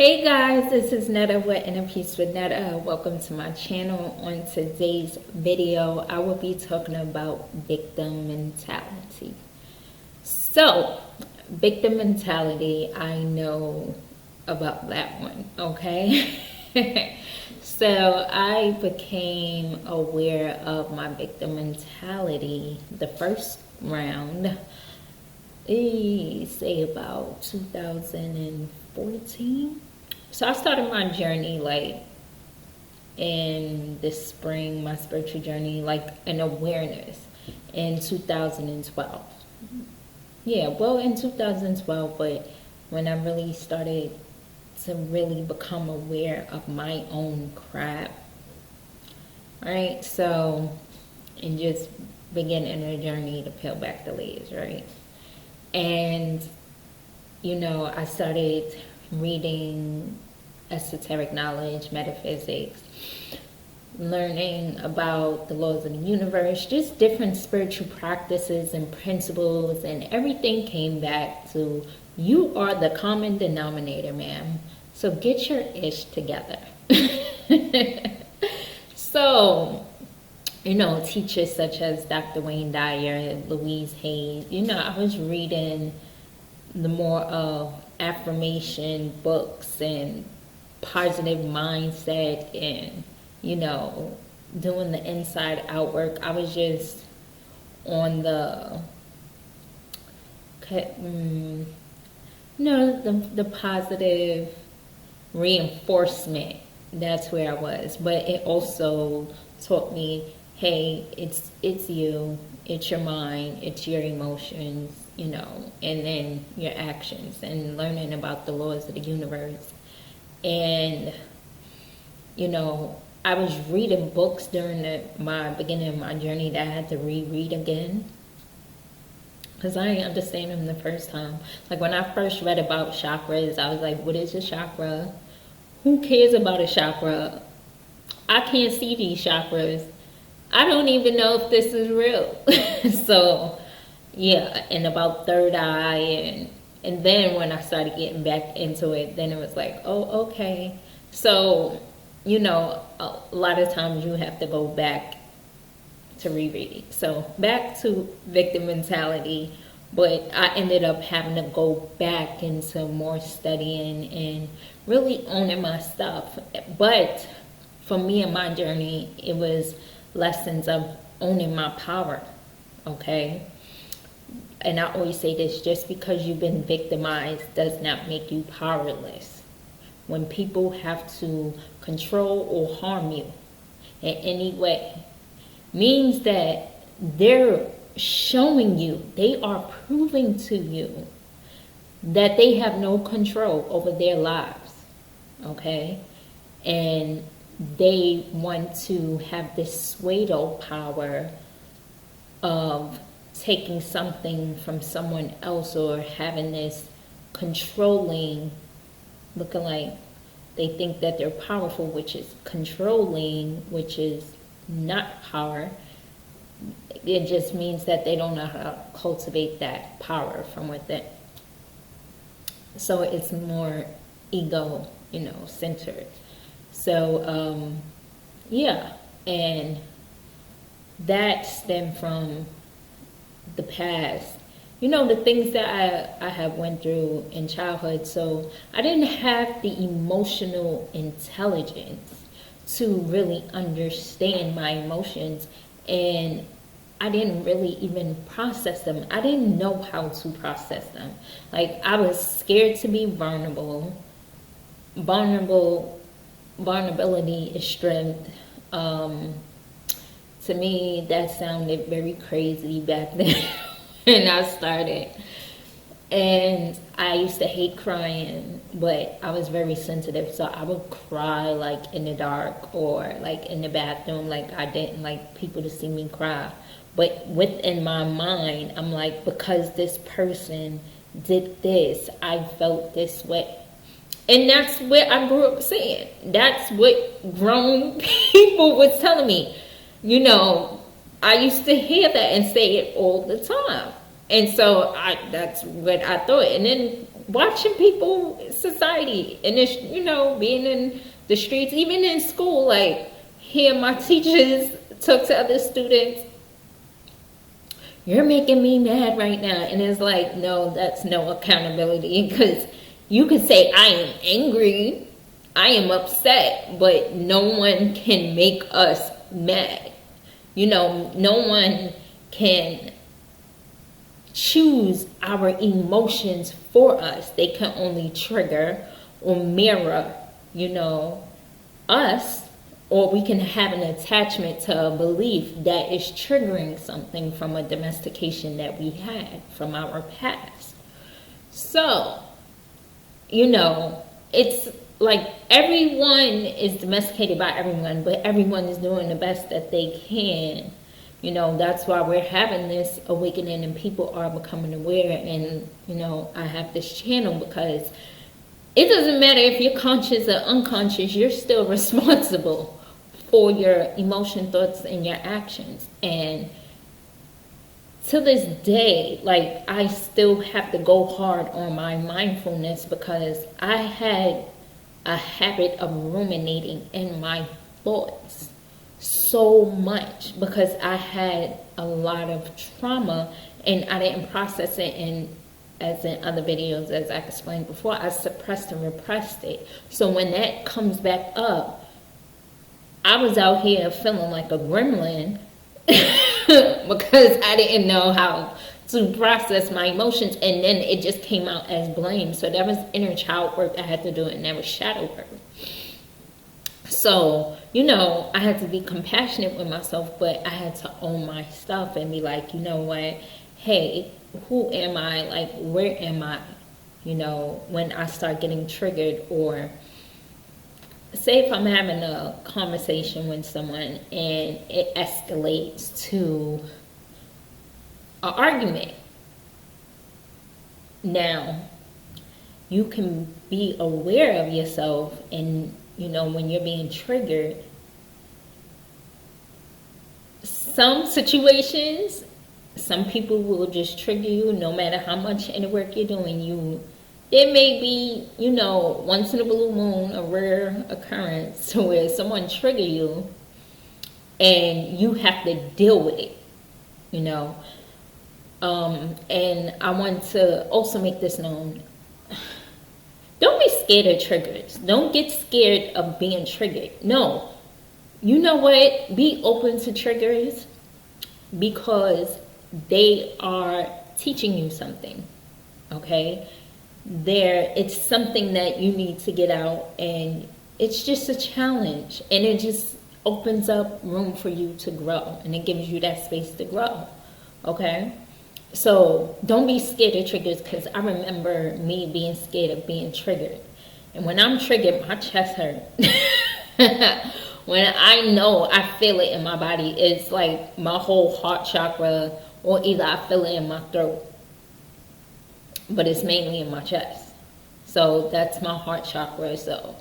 Hey guys, this is Netta with Inner Peace with Netta. Welcome to my channel. On today's video, I will be talking about victim mentality. So, victim mentality, I know about that one, okay? So, I became aware of my victim mentality the first round, say about 2014. So I started my journey like in this spring, my spiritual journey, like an awareness in 2012. Yeah, well, in 2012, but when I really started to really become aware of my own crap, right? So, and just beginning a journey to peel back the layers, right? And, I started reading esoteric knowledge, metaphysics, learning about the laws of the universe, just different spiritual practices and principles, and everything came back to you are the common denominator, ma'am. So get your ish together. So, teachers such as Dr. Wayne Dyer, Louise Hayes, I was reading the more of affirmation books and positive mindset and, doing the inside out work. I was just on the positive reinforcement. That's where I was. But it also taught me, hey, it's you, it's your mind, it's your emotions, and then your actions, and learning about the laws of the universe. And I was reading books during my beginning of my journey that I had to reread again because I didn't understand them the first time. Like when I first read about chakras, I was like, what is a chakra? Who cares about a chakra? I can't see these chakras. I don't even know if this is real. So, yeah, and about third eye, and then when I started getting back into it, then it was like, oh, okay. So, a lot of times you have to go back to reread. So, back to victim mentality, but I ended up having to go back into more studying and really owning my stuff. But for me and my journey, it was lessons of owning my power, okay? And I always say this, just because you've been victimized does not make you powerless. When people have to control or harm you in any way, means that they're showing you, they are proving to you that they have no control over their lives, okay? And they want to have this pseudo power of taking something from someone else, or having this controlling, looking like they think that they're powerful, which is controlling, which is not power. It just means that they don't know how to cultivate that power from within. So it's more ego, centered. So, yeah, and that stemmed from the past. The things that I have went through in childhood. So I didn't have the emotional intelligence to really understand my emotions, and I didn't really even process them. I didn't know how to process them. Like, I was scared to be vulnerable. Vulnerability is strength. To me, that sounded very crazy back then when I started. And I used to hate crying, but I was very sensitive. So I would cry like in the dark, or like in the bathroom. Like, I didn't like people to see me cry. But within my mind, I'm like, because this person did this, I felt this way. And that's what I grew up saying. That's what grown people was telling me. I used to hear that and say it all the time. And so that's what I thought. And then watching people, society, and it's, being in the streets, even in school, like, hear my teachers talk to other students, you're making me mad right now. And it's like, no, that's no accountability, because you could say, I am angry, I am upset, but no one can make us mad. No one can choose our emotions for us. They can only trigger or mirror, us, or we can have an attachment to a belief that is triggering something from a domestication that we had from our past. So, it's like everyone is domesticated by everyone, but everyone is doing the best that they can. That's why we're having this awakening and people are becoming aware. And, I have this channel because it doesn't matter if you're conscious or unconscious, you're still responsible for your emotion, thoughts, and your actions. And to this day, like, I still have to go hard on my mindfulness because I had a habit of ruminating in my thoughts so much because I had a lot of trauma and I didn't process it. And as in other videos, as I explained before, I suppressed and repressed it. So when that comes back up, I was out here feeling like a gremlin because I didn't know how to process my emotions, and then it just came out as blame. So that was inner child work I had to do, and that was shadow work. So, I had to be compassionate with myself, but I had to own my stuff and be like, you know what, hey, who am I? Like, where am I? When I start getting triggered, or say if I'm having a conversation with someone and it escalates to an argument. Now, you can be aware of yourself, and when you're being triggered, some situations, some people will just trigger you no matter how much inner work you're doing. There may be, once in a blue moon, a rare occurrence to where someone trigger you and you have to deal with it, and I want to also make this known. Don't be scared of triggers. Don't get scared of being triggered. No. You know what? Be open to triggers because they are teaching you something. Okay? It's something that you need to get out, and it's just a challenge, and it just opens up room for you to grow, and it gives you that space to grow. Okay? So don't be scared of triggers, because I remember me being scared of being triggered. And when I'm triggered, my chest hurt. When I know, I feel it in my body. It's like my whole heart chakra, or either I feel it in my throat. But it's mainly in my chest. So that's my heart chakra. So,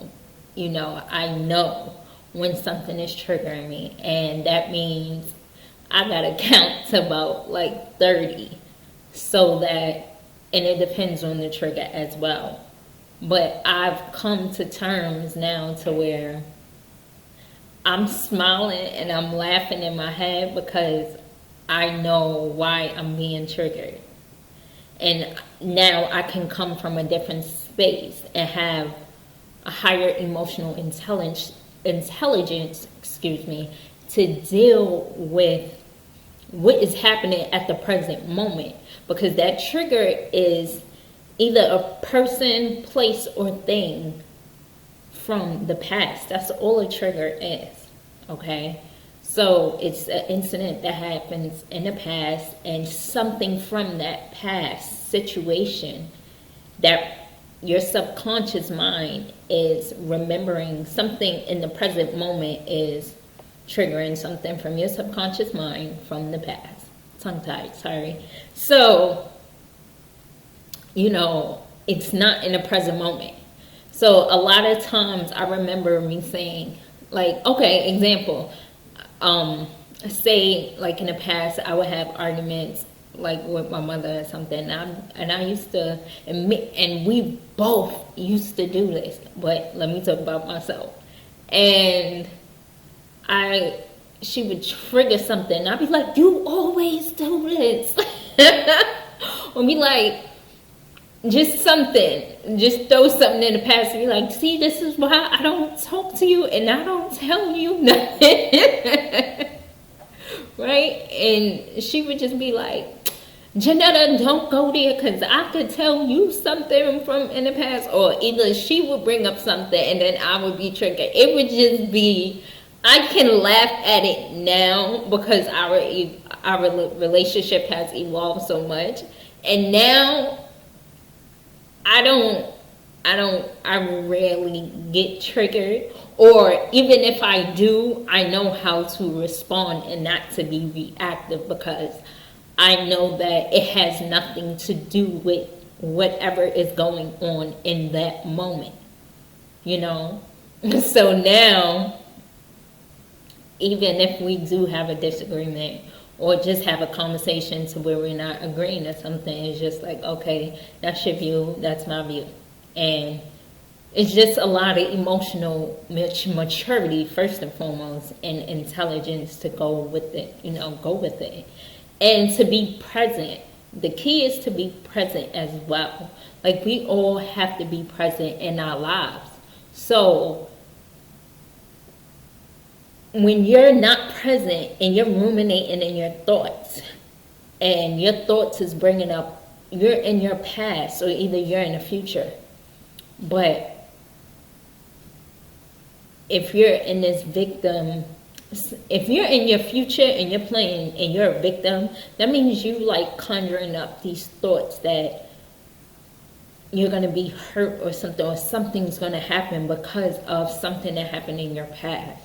I know when something is triggering me. And that means I gotta count to about like 30, so that, and it depends on the trigger as well. But I've come to terms now to where I'm smiling and I'm laughing in my head because I know why I'm being triggered. And now I can come from a different space and have a higher emotional intelligence, to deal with what is happening at the present moment, because that trigger is either a person, place, or thing from the past. That's all a trigger is. Okay, so it's an incident that happens in the past, and something from that past situation that your subconscious mind is remembering. Something in the present moment is triggering something from your subconscious mind from the past. Tongue-tied, sorry. So, it's not in the present moment. So a lot of times I remember me saying, like, okay, example, say like in the past I would have arguments like with my mother or something. And I used to admit, and we both used to do this, but let me talk about myself. And she would trigger something. I'd be like, you always do this. Or be like, just something, just throw something in the past and be like, see, this is why I don't talk to you and I don't tell you nothing. Right? And she would just be like, Janetta, don't go there because I could tell you something from in the past. Or either she would bring up something and then I would be triggered. It would just be, I can laugh at it now because our relationship has evolved so much. And now I rarely get triggered, or even if I do, I know how to respond and not to be reactive because I know that it has nothing to do with whatever is going on in that moment, you know? So now, even if we do have a disagreement or just have a conversation to where we're not agreeing to something, it's just like, okay, that's your view, that's my view. And it's just a lot of emotional maturity, first and foremost, and intelligence to go with it, go with it. And to be present. The key is to be present as well. Like, we all have to be present in our lives. So when you're not present and you're ruminating in your thoughts, and your thoughts is bringing up, you're in your past, or either you're in the future. But if you're in this victim, if you're in your future and you're playing and you're a victim, that means you like conjuring up these thoughts that you're going to be hurt or something's going to happen because of something that happened in your past.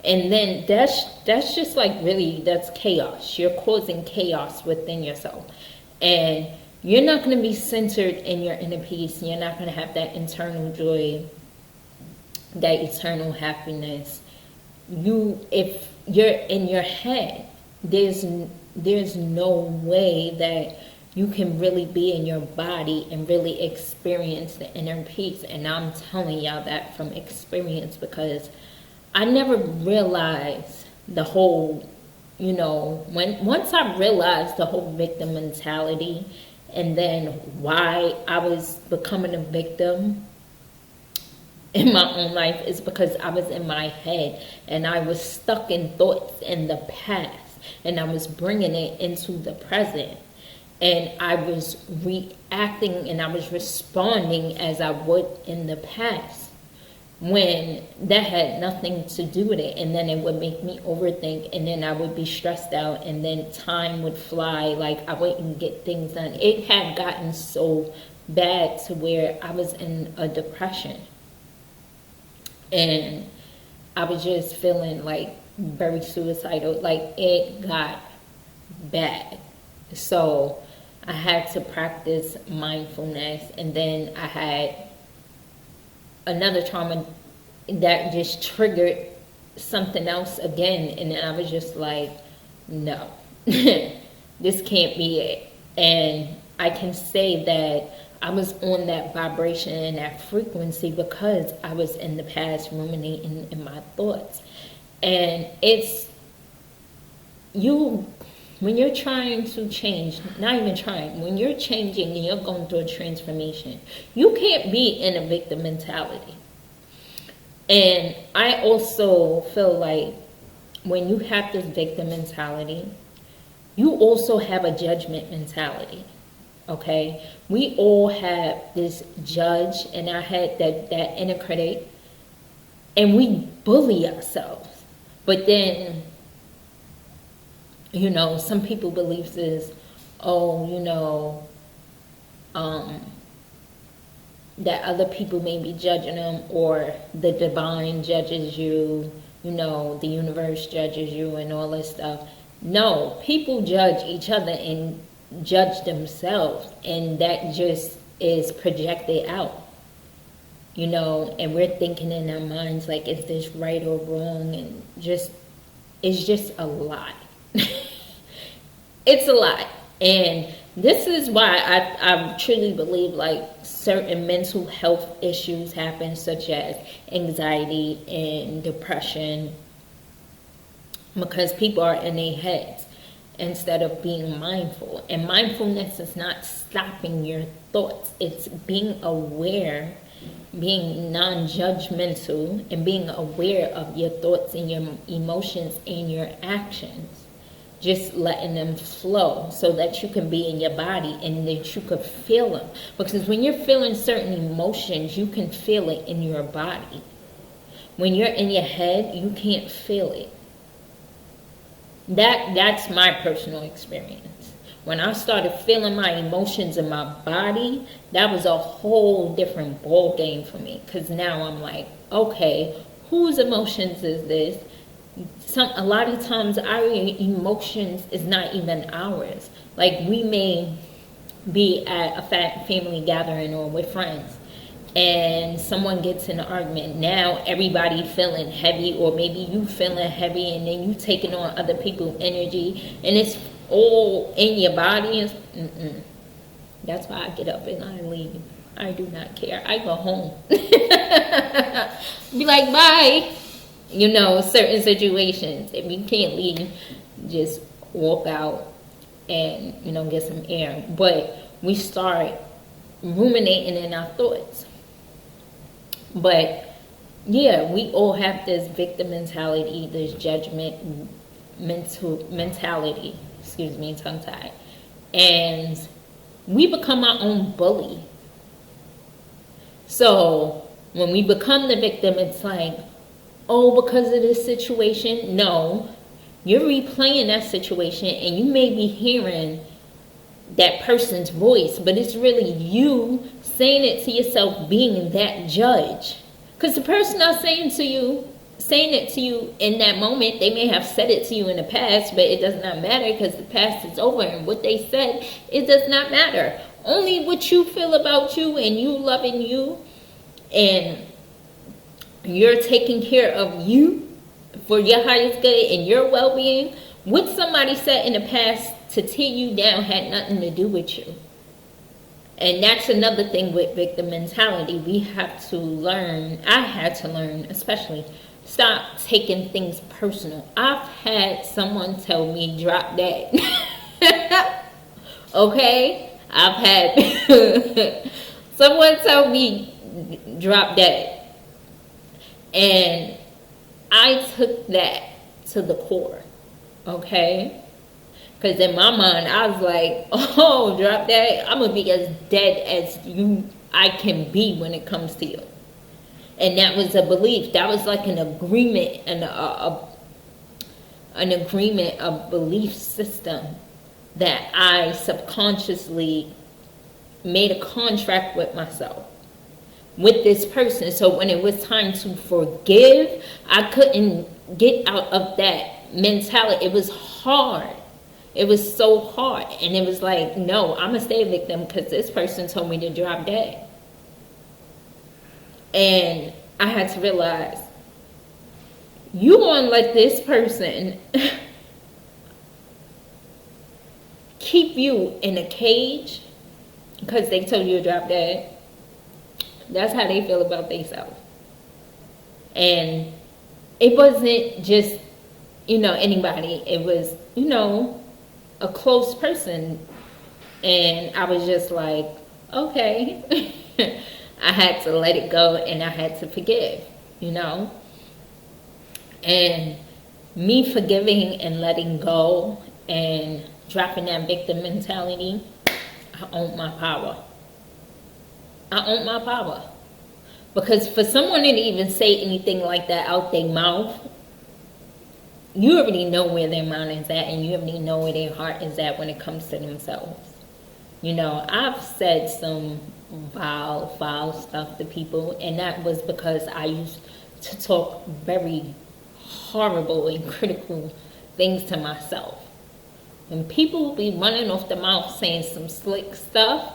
And then that's just like, really, that's chaos. You're causing chaos within yourself. And you're not going to be centered in your inner peace. You're not going to have that internal joy, that eternal happiness. If you're in your head, there's no way that you can really be in your body and really experience the inner peace. And I'm telling y'all that from experience, because I never realized the whole, once I realized the whole victim mentality, and then why I was becoming a victim in my own life, is because I was in my head and I was stuck in thoughts in the past, and I was bringing it into the present, and I was reacting and I was responding as I would in the past, when that had nothing to do with it. And then it would make me overthink, and then I would be stressed out, and then time would fly, like I wouldn't get things done. It had gotten so bad to where I was in a depression, and I was just feeling like very suicidal. Like, it got bad. So I had to practice mindfulness, and then I had another trauma that just triggered something else again, and then I was just like, no, this can't be it. And I can say that I was on that vibration and that frequency because I was in the past ruminating in my thoughts. And it's when you're trying to change, not even trying, when you're changing and you're going through a transformation, you can't be in a victim mentality. And I also feel like when you have this victim mentality, you also have a judgment mentality. Okay? We all have this judge, and I had that inner critic, and we bully ourselves. But then, some people believe is, that other people may be judging them, or the divine judges you, the universe judges you, and all this stuff. No, people judge each other and judge themselves, and that just is projected out, and we're thinking in our minds like, is this right or wrong? And it's just a lot. It's a lot. And this is why I truly believe like certain mental health issues happen, such as anxiety and depression, because people are in their heads instead of being mindful. And mindfulness is not stopping your thoughts, it's being aware, being non-judgmental, and being aware of your thoughts and your emotions and your actions. Just letting them flow so that you can be in your body and that you could feel them. Because when you're feeling certain emotions, you can feel it in your body. When you're in your head, you can't feel it. That's my personal experience. When I started feeling my emotions in my body, that was a whole different ball game for me. Because now I'm like, okay, whose emotions is this? A lot of times our emotions is not even ours. Like, we may be at a family gathering or with friends, and someone gets in an argument. Now everybody feeling heavy, or maybe you feeling heavy, and then you taking on other people's energy, and it's all in your body. That's why I get up and I leave. I do not care. I go home. Be like, bye. Certain situations, if you can't leave, just walk out and, get some air. But we start ruminating in our thoughts. But yeah, we all have this victim mentality, this judgment mentality, tongue tied. And we become our own bully. So when we become the victim, it's like, oh, because of this situation. No, you're replaying that situation, and you may be hearing that person's voice, but it's really you saying it to yourself, being that judge. Because the person not saying it to you in that moment, they may have said it to you in the past, but it does not matter, because the past is over, and what they said, it does not matter. Only what you feel about you, and you loving you, and you're taking care of you for your highest good and your well-being. What somebody said in the past to tear you down had nothing to do with you. And that's another thing with victim mentality. We have to learn, I had to learn especially, stop taking things personal. I've had someone tell me, drop that. Okay? I've had someone tell me, drop that. And I took that to the core, okay? Because in my mind, I was like, oh, drop that. I'm going to be as dead as I can be when it comes to you. And that was a belief. That was like an agreement, an agreement, a belief system that I subconsciously made a contract with myself, with this person. So when it was time to forgive, I couldn't get out of that mentality. It was hard. It was so hard. And it was like, no, I'm going to stay a victim because this person told me to drop dead. And I had to realize, you want to let this person keep you in a cage because they told you to drop dead. That's how they feel about themselves. And it wasn't just, anybody. It was, a close person. And I was just like, okay. I had to let it go and I had to forgive, And me forgiving and letting go and dropping that victim mentality, I own my power. I own my power. Because for someone to even say anything like that out their mouth, you already know where their mind is at, and you already know where their heart is at when it comes to themselves. I've said some foul stuff to people, and that was because I used to talk very horrible and critical things to myself. When people be running off the mouth saying some slick stuff,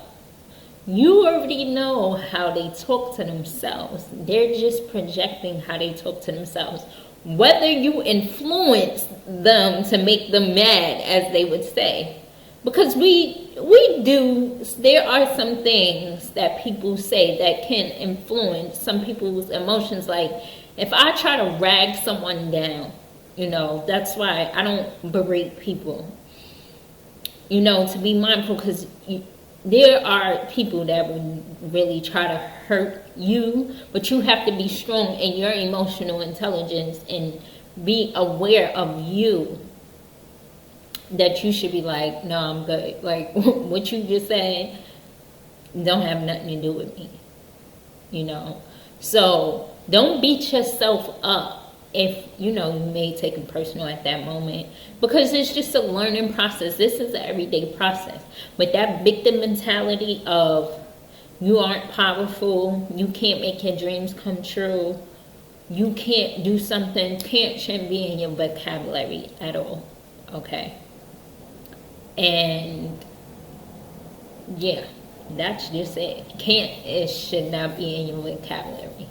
you already know how they talk to themselves. They're just projecting how they talk to themselves. Whether you influence them to make them mad, as they would say, Because there are some things that people say that can influence some people's emotions. Like, if I try to rag someone down, that's why I don't berate people, to be mindful, because there are people that would really try to hurt you, but you have to be strong in your emotional intelligence and be aware of you, that you should be like, no, I'm good. Like, what you just said don't have nothing to do with me, So don't beat yourself up if, you may take it personal at that moment, because it's just a learning process. This is an everyday process. But that victim mentality of you aren't powerful, you can't make your dreams come true, you can't do something, shouldn't be in your vocabulary at all, okay? And yeah, that's just it. It should not be in your vocabulary,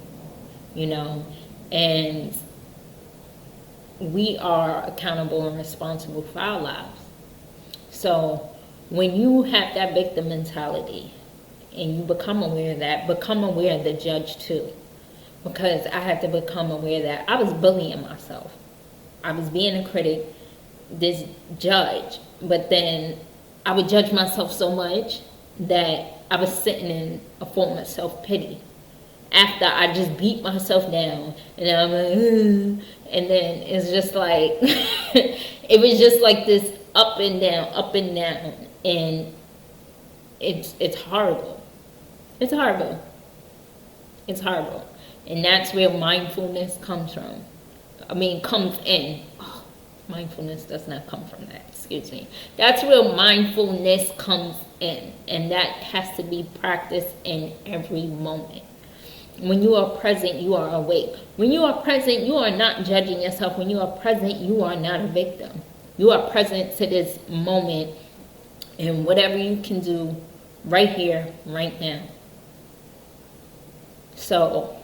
and we are accountable and responsible for our lives. So when you have that victim mentality and you become aware of that, become aware of the judge too. Because I had to become aware that I was bullying myself. I was being a critic, this judge, but then I would judge myself so much that I was sitting in a form of self-pity after I just beat myself down, and I'm like, and then it's just like it was just like this up and down, and it's horrible. It's horrible. And that's where mindfulness comes from. Comes in. Mindfulness does not come from that. Excuse me. That's where mindfulness comes in. And that has to be practiced in every moment. When you are present, you are awake. When you are present, you are not judging yourself. When you are present, you are not a victim. You are present to this moment and whatever you can do right here, right now. So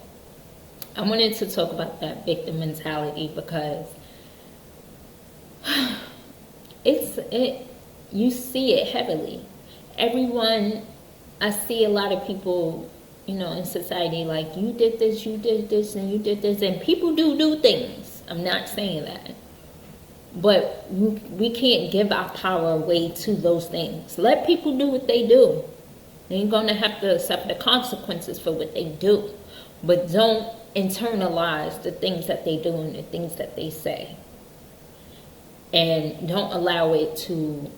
I wanted to talk about that victim mentality because you see it heavily. I see a lot of people, in society, like, you did this, and you did this, and people do things. I'm not saying that. But we can't give our power away to those things. Let people do what they do. They're going to have to suffer the consequences for what they do. But don't internalize the things that they do and the things that they say. And don't allow it to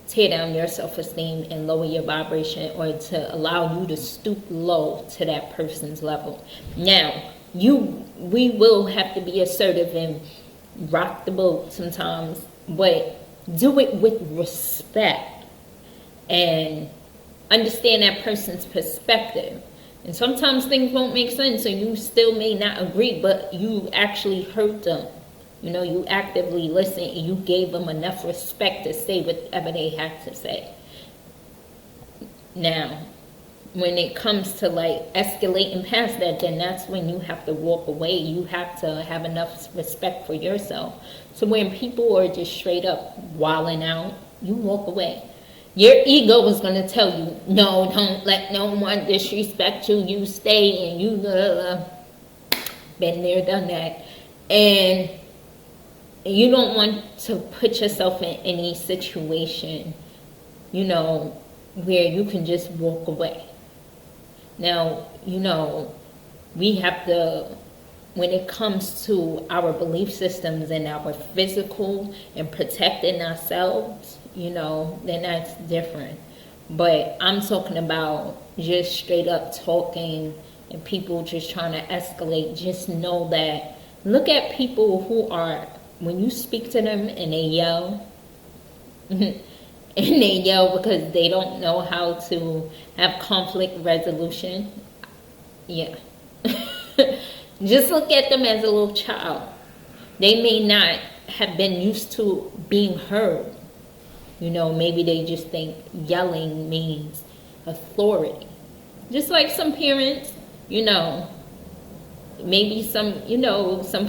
tear down your self-esteem and lower your vibration, or to allow you to stoop low to that person's level. Now, we will have to be assertive and rock the boat sometimes, but do it with respect and understand that person's perspective. And sometimes things won't make sense, and you still may not agree, but you actually heard them. You actively listened, and you gave them enough respect to say whatever they had to say. Now, when it comes to like escalating past that, then that's when you have to walk away. You have to have enough respect for yourself. So when people are just straight up wilding out, you walk away. Your ego is going to tell you, no, don't let no one disrespect you. You stay, and you been there, done that. And you don't want to put yourself in any situation, where you can just walk away. Now, we have to, when it comes to our belief systems and our physical and protecting ourselves, then that's different. But I'm talking about just straight up talking and people just trying to escalate. Just know that, look at people who are, when you speak to them and they yell, and they yell because they don't know how to have conflict resolution. Yeah. Just look at them as a little child. They may not have been used to being heard. Maybe they just think yelling means authority. Just like some parents, maybe some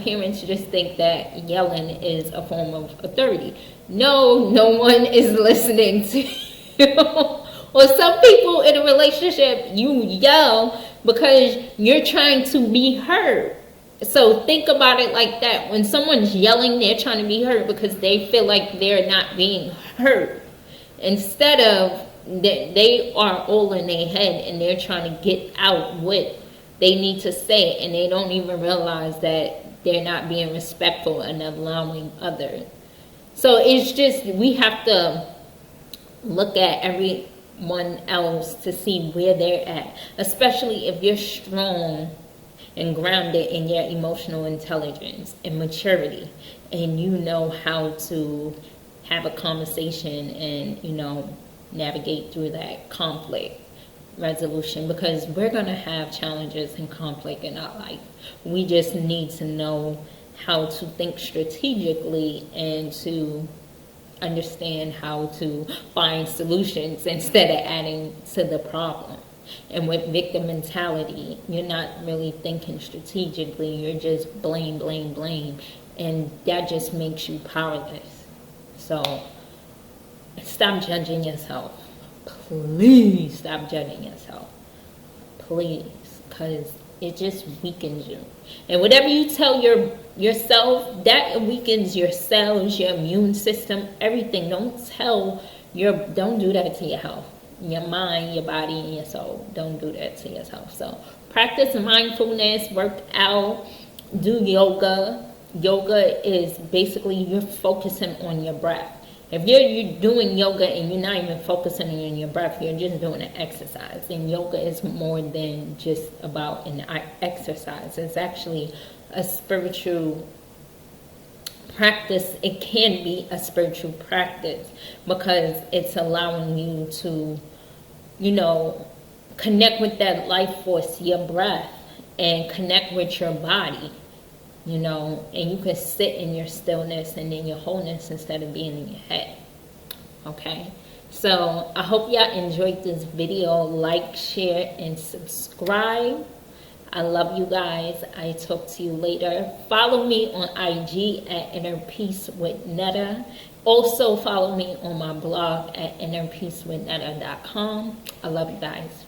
parents just think that yelling is a form of authority. No, no one is listening to you. Or some people in a relationship, you yell because you're trying to be heard. So think about it like that. When someone's yelling, they're trying to be heard because they feel like they're not being heard. Instead of they are all in their head and they're trying to get out what they need to say, and they don't even realize that they're not being respectful and allowing others. So it's just, we have to look at everyone else to see where they're at, especially if you're strong and grounded in your emotional intelligence and maturity, and you know how to have a conversation and navigate through that conflict resolution, because we're going to have challenges and conflict in our life. We just need to know how to think strategically and to understand how to find solutions instead of adding to the problem. And with victim mentality, you're not really thinking strategically. You're just blame, blame, blame. And that just makes you powerless. So stop judging yourself. Please stop judging yourself. Please. Because it just weakens you. And whatever you tell yourself, that weakens your cells, your immune system, everything. Don't do that to your health. Your mind, your body, and your soul. Don't do that to yourself. So practice mindfulness, work out, do yoga. Yoga is basically you're focusing on your breath. If you're doing yoga and you're not even focusing on your breath, you're just doing an exercise. And yoga is more than just about an exercise. It's actually a spiritual practice. It can be a spiritual practice because it's allowing you to, connect with that life force, your breath, and connect with your body. And you can sit in your stillness and in your wholeness instead of being in your head. Okay? So I hope y'all enjoyed this video. Like, share, and subscribe. I love you guys. I talk to you later. Follow me on IG at Inner Peace with Netta. Also follow me on my blog at innerpeacewithnetta.com. I love you guys.